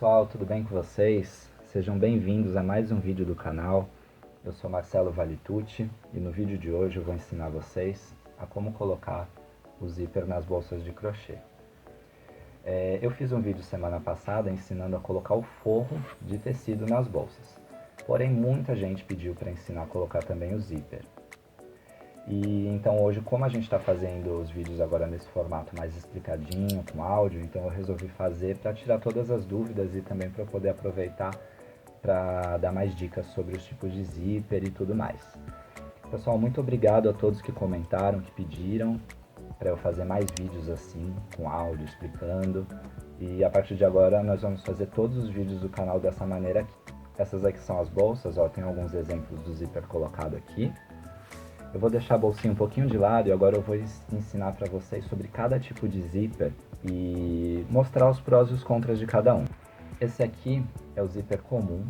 pessoal, tudo bem com vocês? Sejam bem-vindos a mais um vídeo do canal. Eu sou Marcelo Valitucci e no vídeo de hoje eu vou ensinar vocês a como colocar o zíper nas bolsas de crochê. Eu fiz um vídeo semana passada ensinando a colocar o forro de tecido nas bolsas. Porém, muita gente pediu para ensinar a colocar também o zíper. E então hoje, como a gente está fazendo os vídeos agora nesse formato mais explicadinho, com áudio, então eu resolvi fazer para tirar todas as dúvidas e também para poder aproveitar para dar mais dicas sobre os tipos de zíper e tudo mais. Pessoal, muito obrigado a todos que comentaram, que pediram para eu fazer mais vídeos assim, com áudio, explicando. E a partir de agora nós vamos fazer todos os vídeos do canal dessa maneira aqui. Essas aqui são as bolsas, ó, tem alguns exemplos do zíper colocado aqui. Eu vou deixar a bolsinha um pouquinho de lado e agora eu vou ensinar para vocês sobre cada tipo de zíper e mostrar os prós e os contras de cada um. Esse aqui é o zíper comum,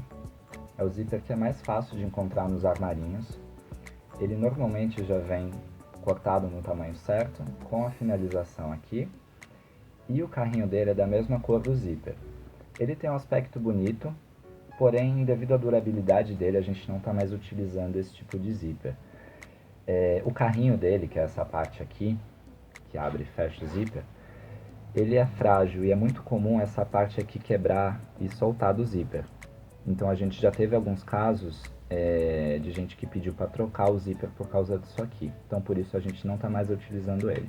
é o zíper que é mais fácil de encontrar nos armarinhos. Ele normalmente já vem cortado no tamanho certo, com a finalização aqui, e o carrinho dele é da mesma cor do zíper. Ele tem um aspecto bonito, porém devido à durabilidade dele a gente não está mais utilizando esse tipo de zíper. O carrinho dele, que é essa parte aqui, que abre e fecha o zíper, ele é frágil e é muito comum essa parte aqui quebrar e soltar do zíper. Então a gente já teve alguns casos de gente que pediu para trocar o zíper por causa disso aqui. Então por isso a gente não está mais utilizando ele.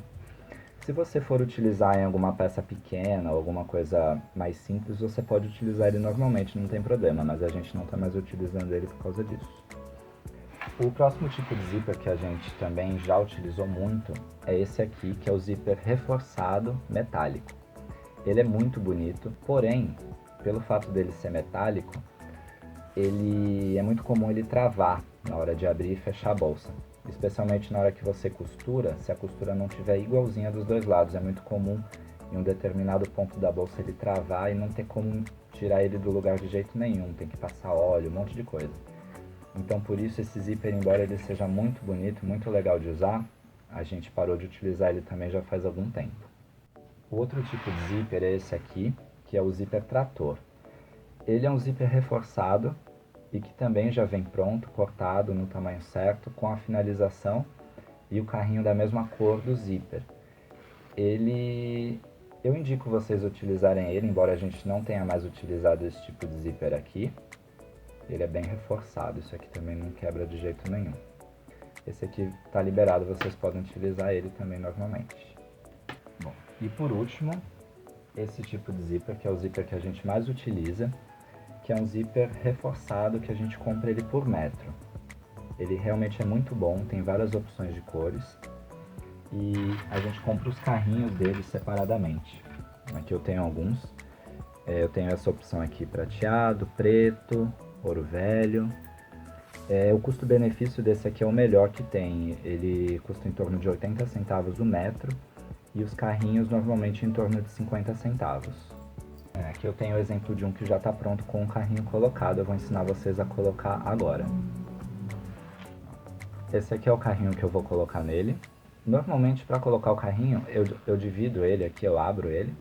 Se você for utilizar em alguma peça pequena ou alguma coisa mais simples, você pode utilizar ele normalmente, não tem problema, mas a gente não está mais utilizando ele por causa disso. O próximo tipo de zíper que a gente também já utilizou muito é esse aqui, que é o zíper reforçado metálico. Ele é muito bonito, porém, pelo fato dele ser metálico, ele é muito comum ele travar na hora de abrir e fechar a bolsa. Especialmente na hora que você costura, se a costura não estiver igualzinha dos dois lados. É muito comum em um determinado ponto da bolsa ele travar e não ter como tirar ele do lugar de jeito nenhum. Tem que passar óleo, um monte de coisa. Então por isso esse zíper, embora ele seja muito bonito, muito legal de usar, a gente parou de utilizar ele também já faz algum tempo. O outro tipo de zíper é esse aqui, que é o zíper trator. Ele é um zíper reforçado e que também já vem pronto, cortado no tamanho certo, com a finalização e o carrinho da mesma cor do zíper. Eu indico vocês utilizarem ele, embora a gente não tenha mais utilizado esse tipo de zíper aqui. Ele é bem reforçado, isso aqui também não quebra de jeito nenhum. Esse aqui está liberado, vocês podem utilizar ele também normalmente. Bom, e por último, esse tipo de zíper, que é o zíper que a gente mais utiliza, que é um zíper reforçado, que a gente compra ele por metro. Ele realmente é muito bom, tem várias opções de cores, e a gente compra os carrinhos dele separadamente. Aqui eu tenho alguns, eu tenho essa opção aqui prateado, preto, ouro velho. O custo-benefício desse aqui é o melhor que tem, ele custa em torno de 80 centavos o metro e os carrinhos normalmente em torno de 50 centavos. Aqui eu tenho o exemplo de um que já está pronto com o carrinho colocado, eu vou ensinar vocês a colocar agora. Esse aqui é o carrinho que eu vou colocar nele. Normalmente para colocar o carrinho eu divido ele aqui, eu abro ele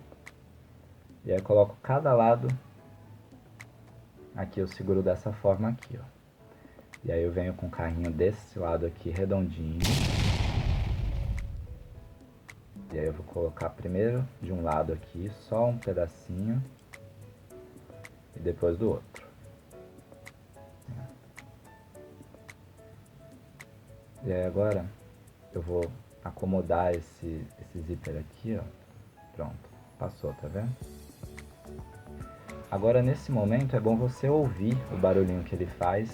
e aí eu coloco cada lado. Aqui eu seguro dessa forma aqui, ó. E aí eu venho com o carrinho desse lado aqui redondinho. E aí eu vou colocar primeiro de um lado aqui, só um pedacinho. E depois do outro. E aí agora eu vou acomodar esse zíper aqui, ó. Pronto, passou, tá vendo? Agora nesse momento é bom você ouvir o barulhinho que ele faz,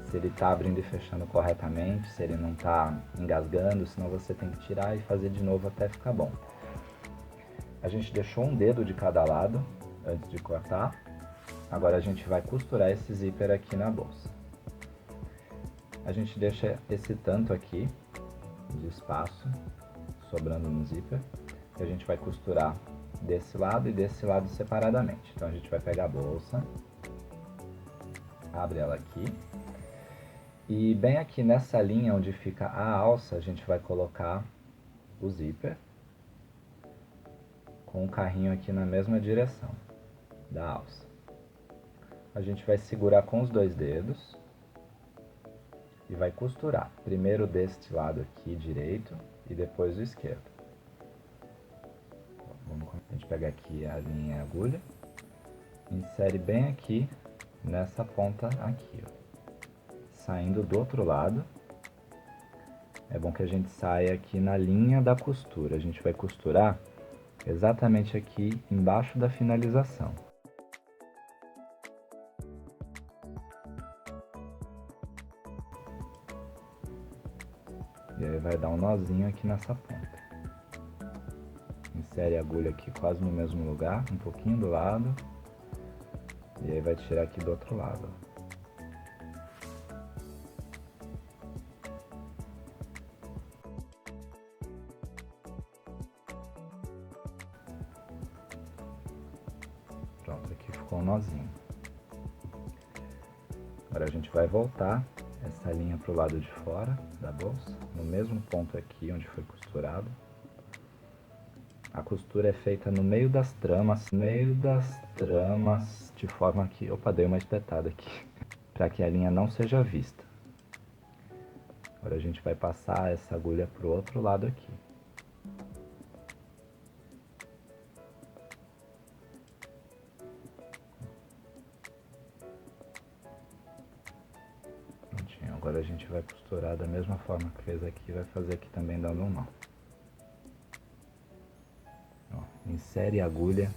se ele está abrindo e fechando corretamente, se ele não está engasgando, senão você tem que tirar e fazer de novo até ficar bom. A gente deixou um dedo de cada lado antes de cortar, agora a gente vai costurar esse zíper aqui na bolsa. A gente deixa esse tanto aqui de espaço sobrando no zíper, e a gente vai costurar desse lado e desse lado separadamente. Então a gente vai pegar a bolsa, abre ela aqui, e bem aqui nessa linha onde fica a alça, a gente vai colocar o zíper com o carrinho aqui na mesma direção da alça. A gente vai segurar com os dois dedos e vai costurar. Primeiro deste lado aqui direito e depois o esquerdo. A gente pega aqui a linha e a agulha, insere bem aqui nessa ponta aqui, ó. Saindo do outro lado. É bom que a gente saia aqui na linha da costura. A gente vai costurar exatamente aqui embaixo da finalização. E aí vai dar um nozinho aqui nessa ponta. Insere a agulha aqui quase no mesmo lugar, um pouquinho do lado. E aí vai tirar aqui do outro lado, ó. Pronto, aqui ficou um nozinho. Agora a gente vai voltar essa linha para o lado de fora da bolsa, no mesmo ponto aqui onde foi costurado. A costura é feita no meio das tramas, de forma que... Opa, dei uma espetada aqui, para que a linha não seja vista. Agora a gente vai passar essa agulha para o outro lado aqui. Prontinho, agora a gente vai costurar da mesma forma que fez aqui, vai fazer aqui também dando um nó. Ó, insere a agulha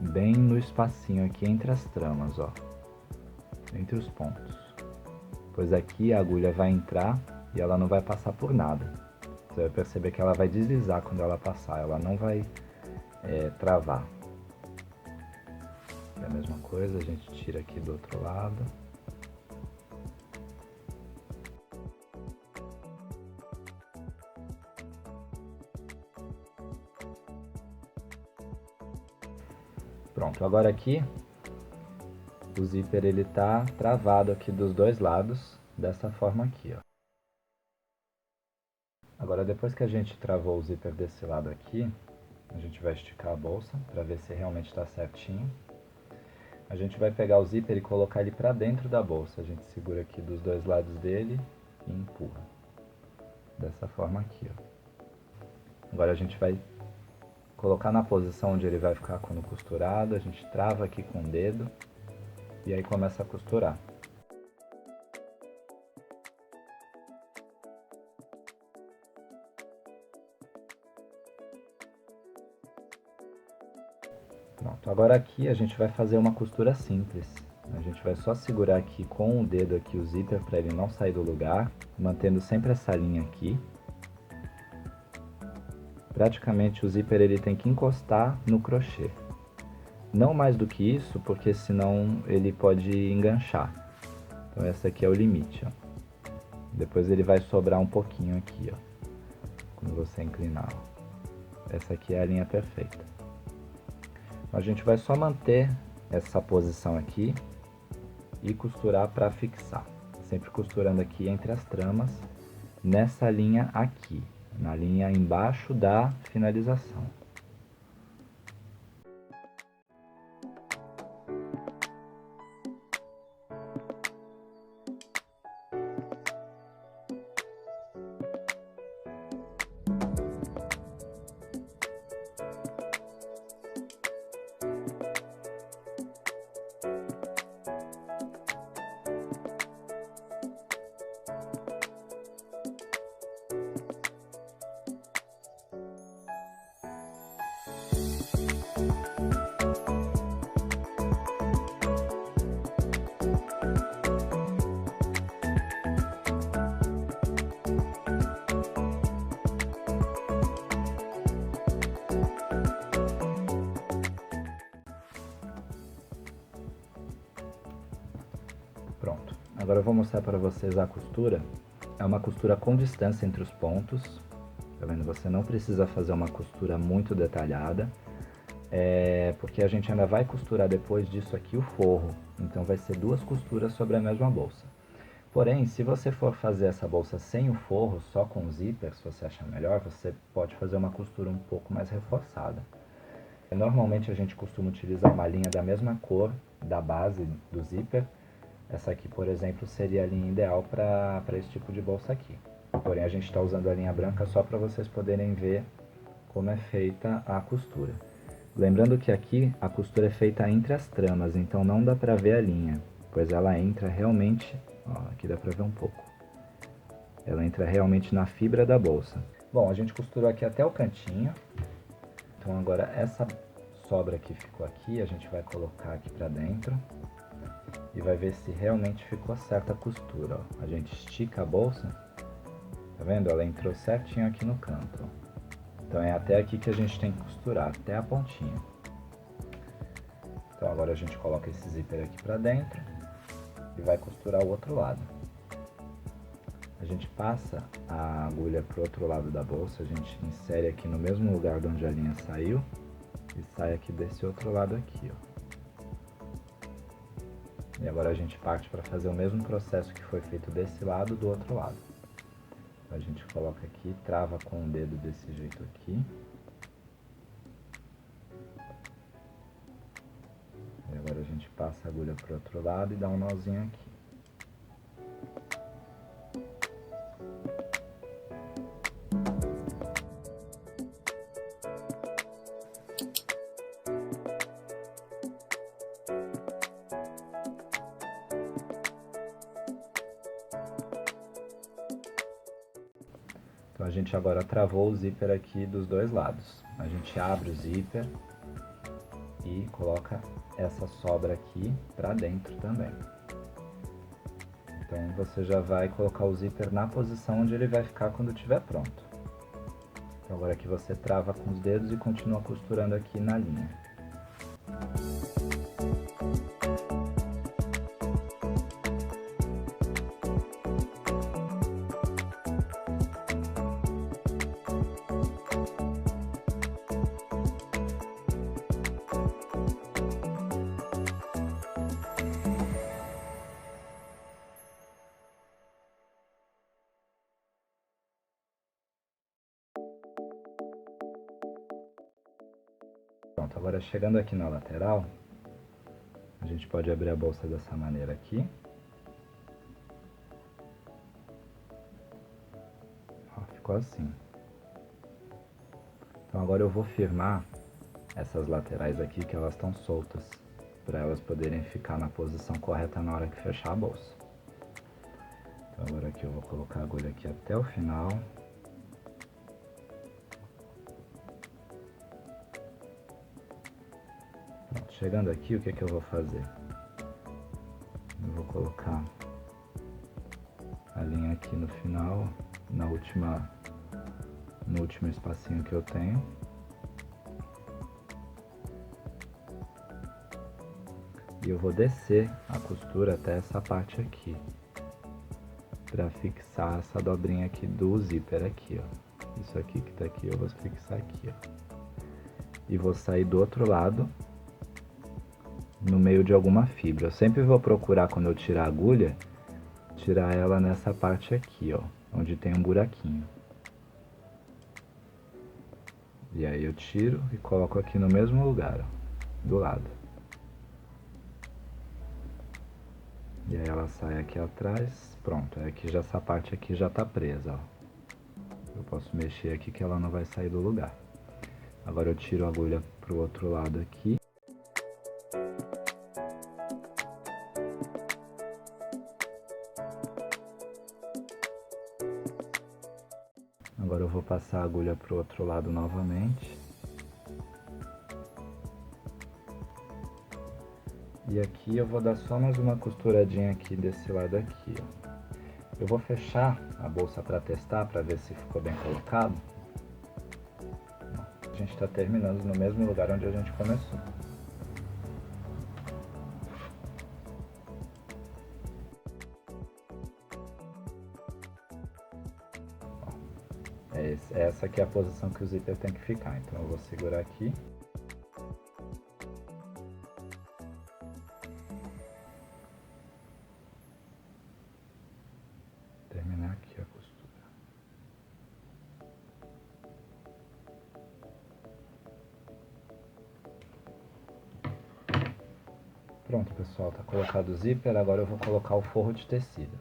bem no espacinho aqui entre as tramas, ó, entre os pontos. Pois aqui a agulha vai entrar e ela não vai passar por nada. Você vai perceber que ela vai deslizar quando ela passar, ela não vai travar. É a mesma coisa, a gente tira aqui do outro lado. Pronto, agora aqui o zíper ele tá travado aqui dos dois lados, dessa forma aqui, ó. Agora depois que a gente travou o zíper desse lado aqui, a gente vai esticar a bolsa para ver se realmente está certinho. A gente vai pegar o zíper e colocar ele para dentro da bolsa. A gente segura aqui dos dois lados dele e empurra. Dessa forma aqui, ó. Agora a gente vai colocar na posição onde ele vai ficar quando costurado, a gente trava aqui com o dedo e aí começa a costurar. Pronto, agora aqui a gente vai fazer uma costura simples. A gente vai só segurar aqui com o dedo aqui o zíper para ele não sair do lugar, mantendo sempre essa linha aqui. Praticamente o zíper ele tem que encostar no crochê. Não mais do que isso, porque senão ele pode enganchar. Então esse aqui é o limite, ó. Depois ele vai sobrar um pouquinho aqui, ó, quando você inclinar, ó. Essa aqui é a linha perfeita. A gente vai só manter essa posição aqui e costurar para fixar. Sempre costurando aqui entre as tramas, nessa linha aqui, na linha embaixo da finalização. Pronto, agora eu vou mostrar para vocês a costura. É uma costura com distância entre os pontos, tá vendo? Você não precisa fazer uma costura muito detalhada, porque a gente ainda vai costurar depois disso aqui o forro, então vai ser duas costuras sobre a mesma bolsa. Porém, se você for fazer essa bolsa sem o forro, só com o zíper, se você achar melhor, você pode fazer uma costura um pouco mais reforçada. Normalmente a gente costuma utilizar uma linha da mesma cor da base do zíper. Essa aqui, por exemplo, seria a linha ideal para esse tipo de bolsa aqui. Porém, a gente está usando a linha branca só para vocês poderem ver como é feita a costura. Lembrando que aqui a costura é feita entre as tramas, então não dá para ver a linha, pois ela entra realmente, ó, aqui dá para ver um pouco. Ela entra realmente na fibra da bolsa. Bom, a gente costurou aqui até o cantinho. Então agora essa sobra que ficou aqui, a gente vai colocar aqui para dentro e vai ver se realmente ficou certa a costura, ó. A gente estica a bolsa, tá vendo? Ela entrou certinho aqui no canto, ó. Então é até aqui que a gente tem que costurar, até a pontinha. Então agora a gente coloca esse zíper aqui para dentro e vai costurar o outro lado. A gente passa a agulha pro outro lado da bolsa, a gente insere aqui no mesmo lugar de onde a linha saiu e sai aqui desse outro lado aqui, ó. E agora a gente parte para fazer o mesmo processo que foi feito desse lado do outro lado. A gente coloca aqui, trava com o dedo desse jeito aqui. E agora a gente passa a agulha para o outro lado e dá um nozinho aqui. Então a gente agora travou o zíper aqui dos dois lados. A gente abre o zíper e coloca essa sobra aqui para dentro também. Então você já vai colocar o zíper na posição onde ele vai ficar quando estiver pronto. Então agora aqui você trava com os dedos e continua costurando aqui na linha. Pronto, agora chegando aqui na lateral, a gente pode abrir a bolsa dessa maneira aqui. Ó, ficou assim. Então agora eu vou firmar essas laterais aqui que elas estão soltas, para elas poderem ficar na posição correta na hora que fechar a bolsa. Então agora aqui eu vou colocar a agulha aqui até o final. Pronto, chegando aqui, o que que eu vou fazer? Eu vou colocar a linha aqui no final, no último espacinho que eu tenho. E eu vou descer a costura até essa parte aqui, para fixar essa dobrinha aqui do zíper aqui, ó. Isso aqui que tá aqui eu vou fixar aqui, ó. E vou sair do outro lado, no meio de alguma fibra. Eu sempre vou procurar, quando eu tirar a agulha, tirar ela nessa parte aqui, ó, onde tem um buraquinho. E aí eu tiro e coloco aqui no mesmo lugar, ó, do lado. E aí ela sai aqui atrás, pronto, é que já essa parte aqui já tá presa, ó. Eu posso mexer aqui que ela não vai sair do lugar. Agora eu tiro a agulha pro outro lado aqui. Agora eu vou passar a agulha pro outro lado novamente. E aqui eu vou dar só mais uma costuradinha aqui desse lado aqui, ó. Eu vou fechar a bolsa para testar, para ver se ficou bem colocado. A gente está terminando no mesmo lugar onde a gente começou. Essa aqui é a posição que o zíper tem que ficar, então eu vou segurar aqui. Terminar aqui a costura. Pronto, pessoal, tá colocado o zíper, agora eu vou colocar o forro de tecido.